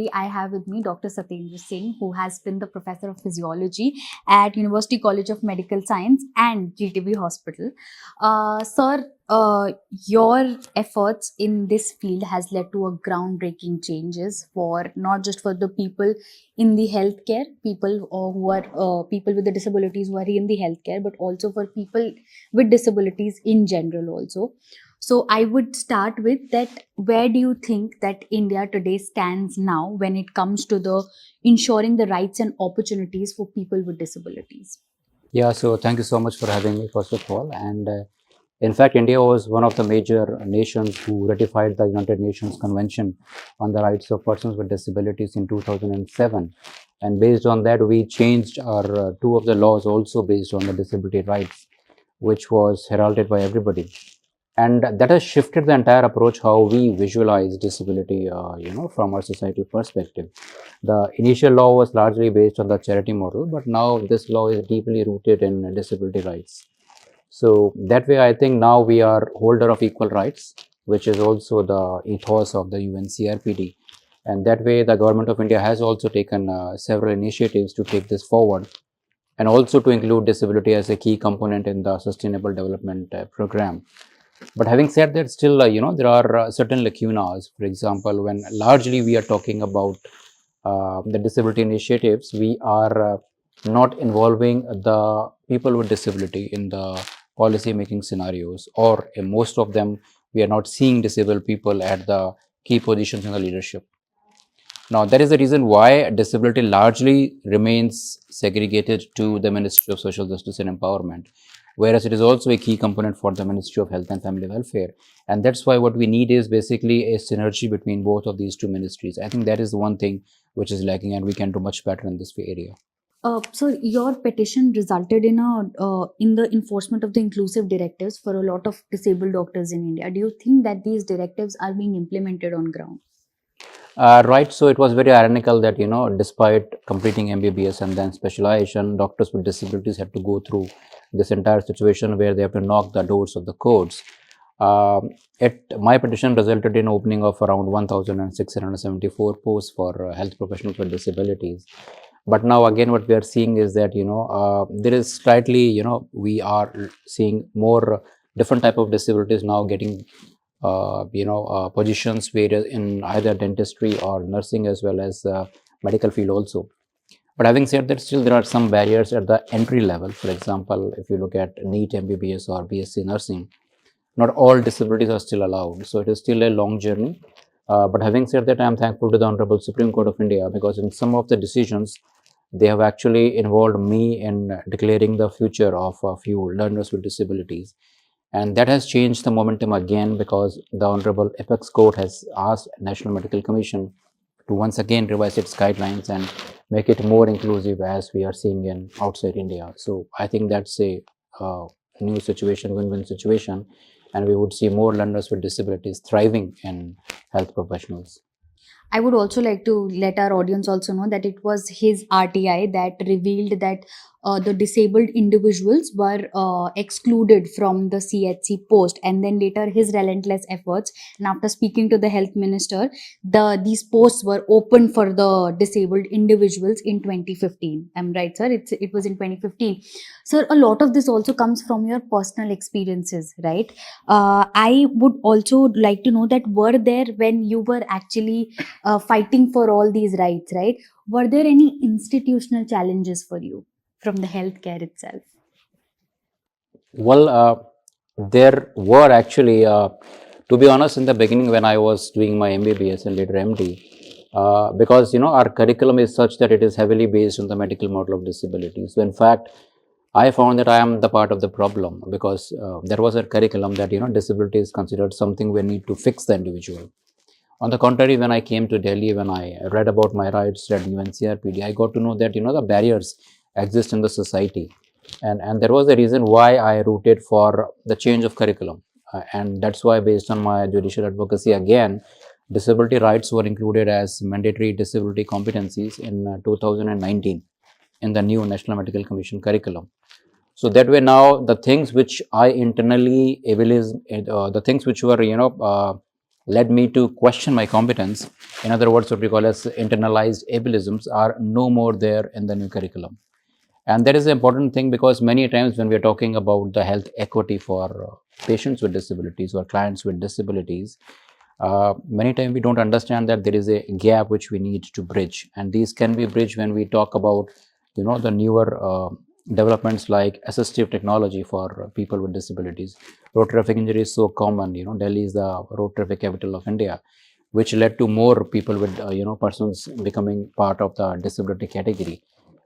today I have with me Dr. Satendra Singh, who has been the professor of physiology at University College of Medical Science and GTB Hospital. Sir, your efforts in this field has led to a groundbreaking changes for not just for the people in the healthcare, people who are people with the disabilities who are in the healthcare, but also for people with disabilities in general also. So I would start with that. Where do you think that India today stands now when it comes to the ensuring the rights and opportunities for people with disabilities? Yeah, so thank you so much for having me, first of all. And in fact, India was one of the major nations who ratified the United Nations Convention on the Rights of Persons with Disabilities in 2007. And based on that, we changed our two of the laws also based on the disability rights, which was heralded by everybody. And that has shifted the entire approach how we visualize disability, from our societal perspective. The initial law was largely based on the charity model, but now this law is deeply rooted in disability rights. So that way, I think now we are holder of equal rights, which is also the ethos of the UNCRPD. And that way, the government of India has also taken several initiatives to take this forward, and also to include disability as a key component in the Sustainable Development Program. But having said that, still, there are certain lacunas. For example, when largely we are talking about the disability initiatives, we are not involving the people with disability in the policy making scenarios, or in most of them, we are not seeing disabled people at the key positions in the leadership. Now, that is the reason why disability largely remains segregated to the Ministry of Social Justice and Empowerment, whereas it is also a key component for the Ministry of Health and Family Welfare. And that's why what we need is basically a synergy between both of these two ministries. I think that is one thing which is lacking, and we can do much better in this area. So your petition resulted in the enforcement of the inclusive directives for a lot of disabled doctors in India. Do you think that these directives are being implemented on ground? Right, so it was very ironical that, despite completing MBBS and then specialization, doctors with disabilities had to go through this entire situation where they have to knock the doors of the courts. My petition resulted in opening of around 1,674 posts for health professionals with disabilities. But now again, what we are seeing is that, there is slightly, we are seeing more different type of disabilities now getting positions where in either dentistry or nursing, as well as medical field also. But having said that, still there are some barriers at the entry level. For example, if you look at NEET MBBS or BSc nursing, not all disabilities are still allowed. So it is still a long journey. But having said that, I am thankful to the Honorable Supreme Court of India, because in some of the decisions, they have actually involved me in declaring the future of a few learners with disabilities. And that has changed the momentum again, because the Honorable Apex Court has asked National Medical Commission to once again revise its guidelines and make it more inclusive, as we are seeing in outside India. So I think that's a new situation, win-win situation, and we would see more learners with disabilities thriving in health professionals. I would also like to let our audience also know that it was his RTI that revealed that the disabled individuals were excluded from the CHC post, and then later his relentless efforts, and after speaking to the health minister, these posts were open for the disabled individuals in 2015. I'm right, sir? It was in 2015. Sir, a lot of this also comes from your personal experiences, right? I would also like to know that were there, when you were actually fighting for all these rights, right? Were there any institutional challenges for you from the healthcare itself? Well, there were actually, to be honest, in the beginning when I was doing my MBBS and later MD, because our curriculum is such that it is heavily based on the medical model of disability. So in fact, I found that I am the part of the problem, because there was a curriculum that disability is considered something we need to fix the individual. On the contrary, when I came to Delhi, when I read about my rights, read UNCRPD, I got to know that the barriers exist in the society, and there was a reason why I rooted for the change of curriculum, and that's why, based on my judicial advocacy, again, disability rights were included as mandatory disability competencies in 2019 in the new National Medical Commission curriculum. So that way, now the things which I internally evaluate, the things which were led me to question my competence. In other words, what we call as internalized ableisms are no more there in the new curriculum. And that is an important thing, because many times when we are talking about the health equity for patients with disabilities or clients with disabilities, many times we don't understand that there is a gap which we need to bridge, and these can be bridged when we talk about the newer developments like assistive technology for people with disabilities. Road traffic injury is so common. Delhi is the road traffic capital of India, which led to more people with persons becoming part of the disability category.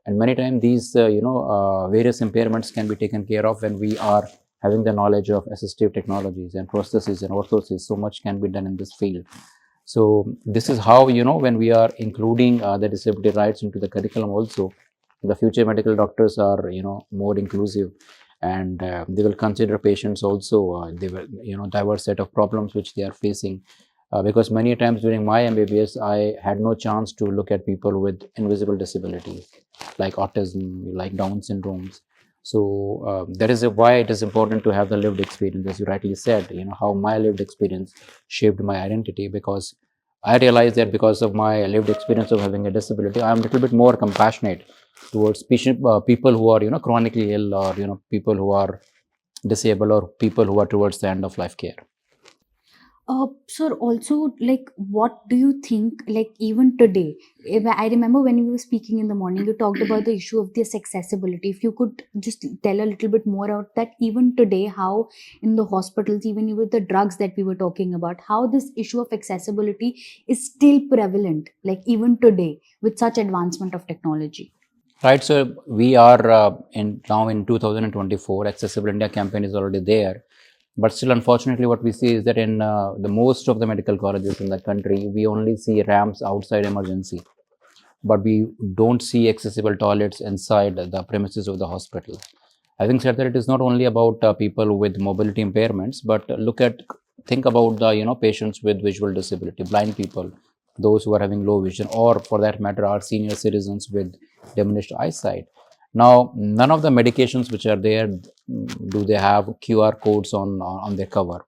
And many times these various impairments can be taken care of when we are having the knowledge of assistive technologies and prosthesis and orthosis. So much can be done in this field. So this is how, when we are including the disability rights into the curriculum also, the future medical doctors are more inclusive, and they will consider patients also. They will diverse set of problems which they are facing, because many times during my MBBS I had no chance to look at people with invisible disabilities like autism, like Down syndromes. So that is why it is important to have the lived experience, as you rightly said. How my lived experience shaped my identity, because I realized that because of my lived experience of having a disability, I am a little bit more compassionate towards people who are chronically ill, or people who are disabled, or people who are towards the end of life care. Sir, also, like, what do you think, like, even today? If I remember when you were speaking in the morning, you talked about the issue of this accessibility. If you could just tell a little bit more about that, even today, how in the hospitals, even with the drugs that we were talking about, how this issue of accessibility is still prevalent, like, even today, with such advancement of technology. Right. So we are in now in 2024. Accessible India campaign is already there, but still, unfortunately, what we see is that in the most of the medical colleges in the country, we only see ramps outside emergency, but we don't see accessible toilets inside the premises of the hospital. Having said that, it is not only about people with mobility impairments, but think about the patients with visual disability, blind people, those who are having low vision, or for that matter, our senior citizens with diminished eyesight. Now, none of the medications which are there do they have QR codes on their cover.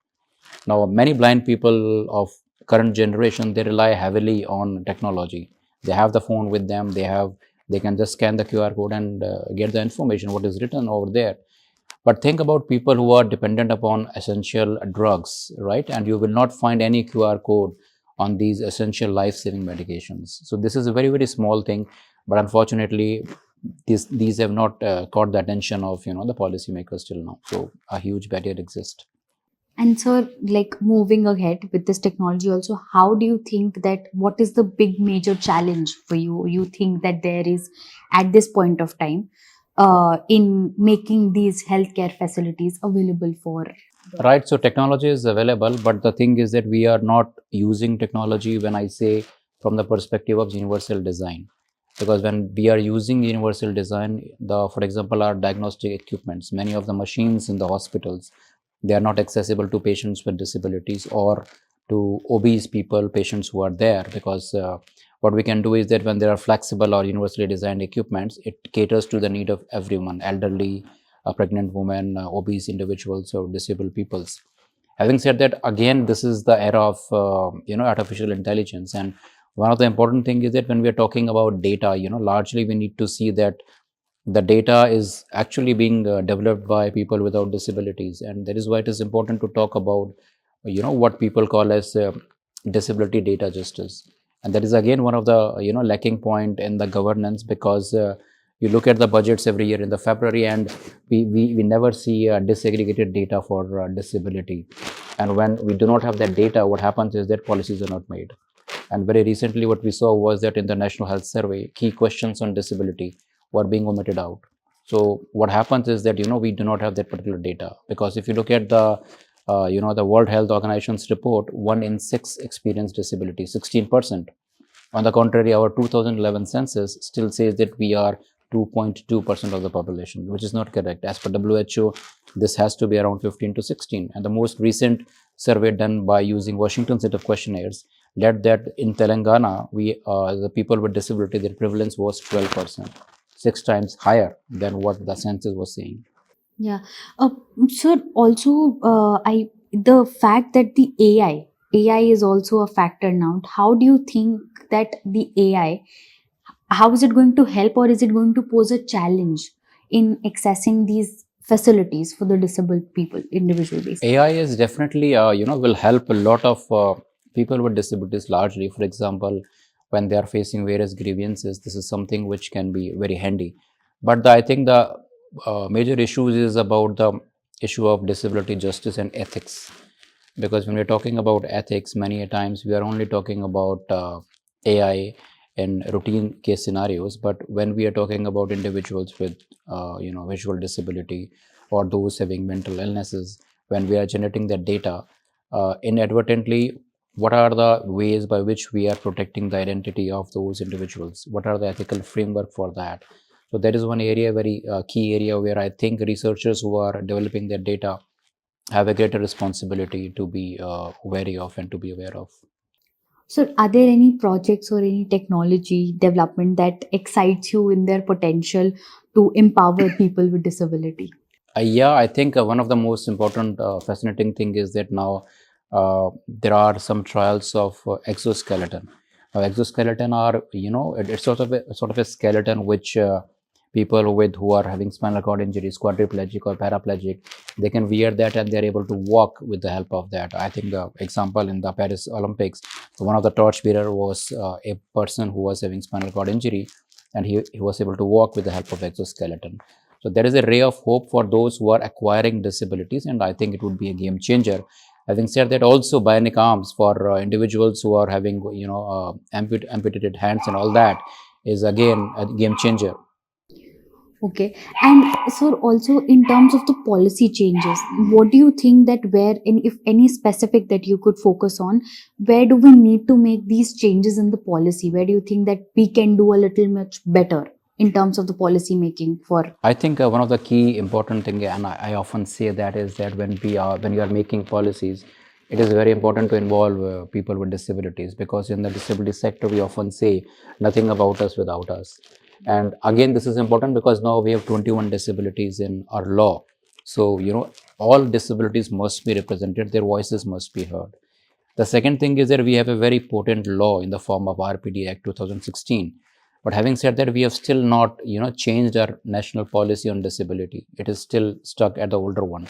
Now, many blind people of current generation, they rely heavily on technology. They have the phone with them. They can just scan the QR code and get the information what is written over there. But think about people who are dependent upon essential drugs, right? And you will not find any QR code on these essential life-saving medications. So this is a very, very small thing, but unfortunately, these have not caught the attention of the policymakers till now. So a huge barrier exists. And so, like, moving ahead with this technology, also, how do you think that what is the big major challenge for you? You think that there is at this point of time in making these healthcare facilities available for the. Right. So technology is available, but the thing is that we are not using technology, when I say from the perspective of universal design. Because when we are using universal design, for example, our diagnostic equipments, many of the machines in the hospitals, they are not accessible to patients with disabilities or to obese people, patients who are there. Because what we can do is that when there are flexible or universally designed equipments, it caters to the need of everyone, elderly, pregnant women, obese individuals, or disabled peoples. Having said that, again, this is the era of artificial intelligence, and one of the important thing is that when we are talking about data, largely we need to see that the data is actually being developed by people without disabilities, and that is why it is important to talk about what people call as disability data justice. And that is again one of the lacking point in the governance, because you look at the budgets every year in the February, and we never see disaggregated data for disability. And when we do not have that data, what happens is that policies are not made. And very recently, what we saw was that in the National Health Survey, key questions on disability were being omitted out. So what happens is that we do not have that particular data, because if you look at the World Health Organization's report, 1 in 6 experience disability, 16%. On the contrary, our 2011 census still says that we are 2.2% of the population, which is not correct. As per WHO, this has to be around 15 to 16. And the most recent survey done by using Washington set of questionnaires led that in Telangana, the people with disability, their prevalence was 12%, 6 times higher than what the census was saying. Yeah. Uh, Sir, also, I the fact that the AI AI is also a factor now. How do you think that the AI, how is it going to help, or is it going to pose a challenge in accessing these facilities for the disabled people, individual basis? AI is definitely, will help a lot of people with disabilities largely. For example, when they are facing various grievances, this is something which can be very handy. But I think the major issues is about the issue of disability justice and ethics. Because when we're talking about ethics, many a times we are only talking about AI in routine case scenarios. But when we are talking about individuals with, visual disability or those having mental illnesses, when we are generating that data, inadvertently, what are the ways by which we are protecting the identity of those individuals? What are the ethical framework for that? So that is one area, very key area where I think researchers who are developing their data have a greater responsibility to be wary of and to be aware of. So, are there any projects or any technology development that excites you in their potential to empower people with disability? Yeah, I think one of the most important, fascinating thing is that now there are some trials of exoskeleton. Exoskeleton are, it's sort of a skeleton which people with who are having spinal cord injuries, quadriplegic or paraplegic, they can wear that and they're able to walk with the help of that. I think the example in the Paris Olympics, one of the torchbearer was a person who was having spinal cord injury, and he was able to walk with the help of exoskeleton. So there is a ray of hope for those who are acquiring disabilities, and I think it would be a game changer. Having said that, also bionic arms for individuals who are having, amputated hands and all that is again a game changer. Okay. And so also in terms of the policy changes, what do you think that where, in, if any specific that you could focus on, where do we need to make these changes in the policy? Where do you think that we can do a little much better in terms of the policy making for? I think one of the key important thing, and I often say that, is that when you are making policies, it is very important to involve people with disabilities, because in the disability sector we often say nothing about us without us. And again, this is important because now we have 21 disabilities in our law. So all disabilities must be represented; their voices must be heard. The second thing is that we have a very potent law in the form of RPD Act 2016. But having said that, we have still not, changed our national policy on disability. It is still stuck at the older one.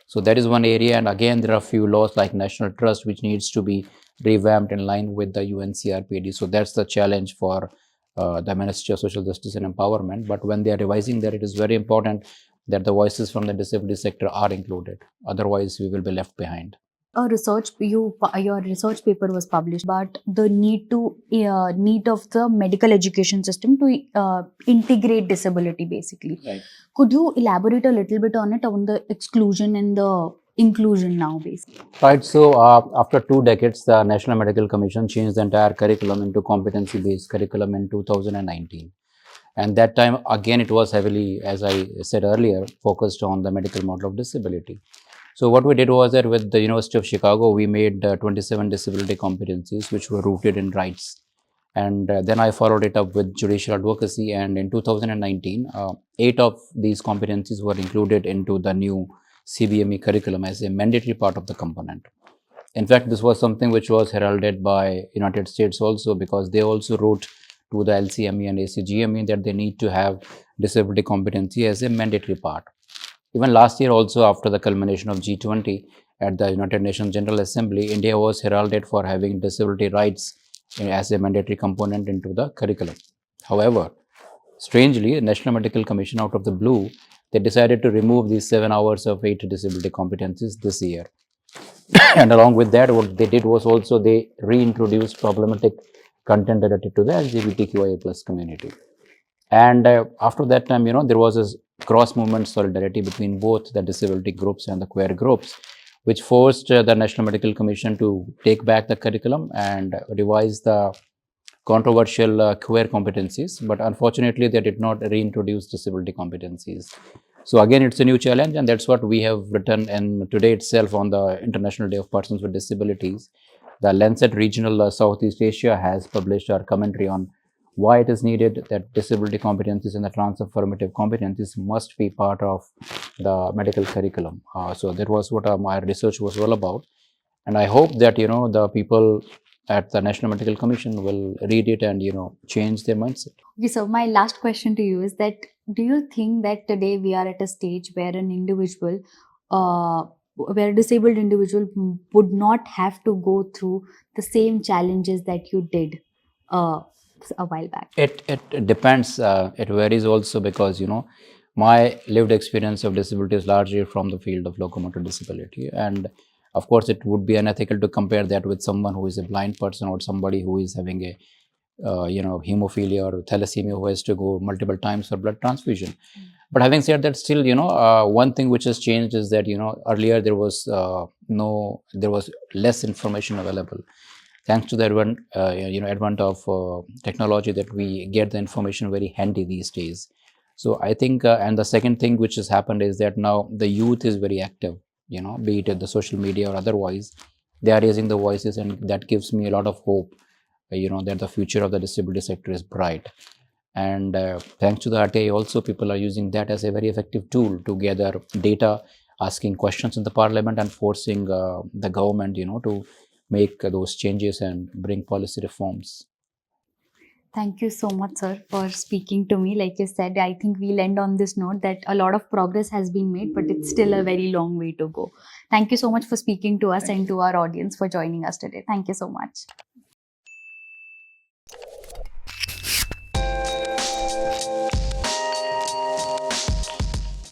So that is one area. And again, there are a few laws like National Trust, which needs to be revamped in line with the UNCRPD. So that's the challenge for the Ministry of Social Justice and Empowerment. But when they are revising that, it is very important that the voices from the disability sector are included. Otherwise, we will be left behind. A research your research paper was published, but the need of the medical education system to integrate disability basically. Right. Could you elaborate a little bit on it, on the exclusion and the inclusion now basically? Right. So after 2 decades, the National Medical Commission changed the entire curriculum into competency-based curriculum in 2019. And that time, again, it was heavily, as I said earlier, focused on the medical model of disability. So what we did was that with the University of Chicago, we made 27 disability competencies, which were rooted in rights. And then I followed it up with judicial advocacy. And in 2019, 8 of these competencies were included into the new CBME curriculum as a mandatory part of the component. In fact, this was something which was heralded by United States also, because they also wrote to the LCME and ACGME that they need to have disability competency as a mandatory part. Even last year also, after the culmination of G20 at the United Nations General Assembly, India was heralded for having disability rights as a mandatory component into the curriculum. However, strangely, the National Medical Commission, out of the blue, they decided to remove these 7 hours of 8 disability competencies this year. And along with that, what they did was also they reintroduced problematic content related to the LGBTQIA plus community. And after that time, there was this cross-movement solidarity between both the disability groups and the queer groups, which forced the National Medical Commission to take back the curriculum and revise the controversial queer competencies. But unfortunately, they did not reintroduce disability competencies. So again, it's a new challenge, and that's what we have written. And today itself, on the International Day of Persons with Disabilities, the Lancet Regional Southeast Asia has published our commentary on why it is needed that disability competencies and the transformative competencies must be part of the medical curriculum. So that was what my research was all about. And I hope that the people at the National Medical Commission will read it and change their mindset. Okay, so my last question to you is that do you think that today we are at a stage where an individual, where a disabled individual would not have to go through the same challenges that you did uh, a while back? It depends. It varies also because my lived experience of disability is largely from the field of locomotor disability, and of course it would be unethical to compare that with someone who is a blind person or somebody who is having a hemophilia or thalassemia who has to go multiple times for blood transfusion. But having said that, still one thing which has changed is that earlier there was there was less information available. Thanks to the advent of technology, that we get the information very handy these days. So I think, and the second thing which has happened is that now the youth is very active, be it at the social media or otherwise. They are raising the voices, and that gives me a lot of hope, that the future of the disability sector is bright. And thanks to the RTI also, people are using that as a very effective tool to gather data, asking questions in the parliament and forcing the government to make those changes and bring policy reforms. Thank you so much, sir, for speaking to me. Like you said, I think we'll end on this note that a lot of progress has been made, but it's still a very long way to go. Thank you so much for speaking to us and to our audience for joining us today. Thank you so much.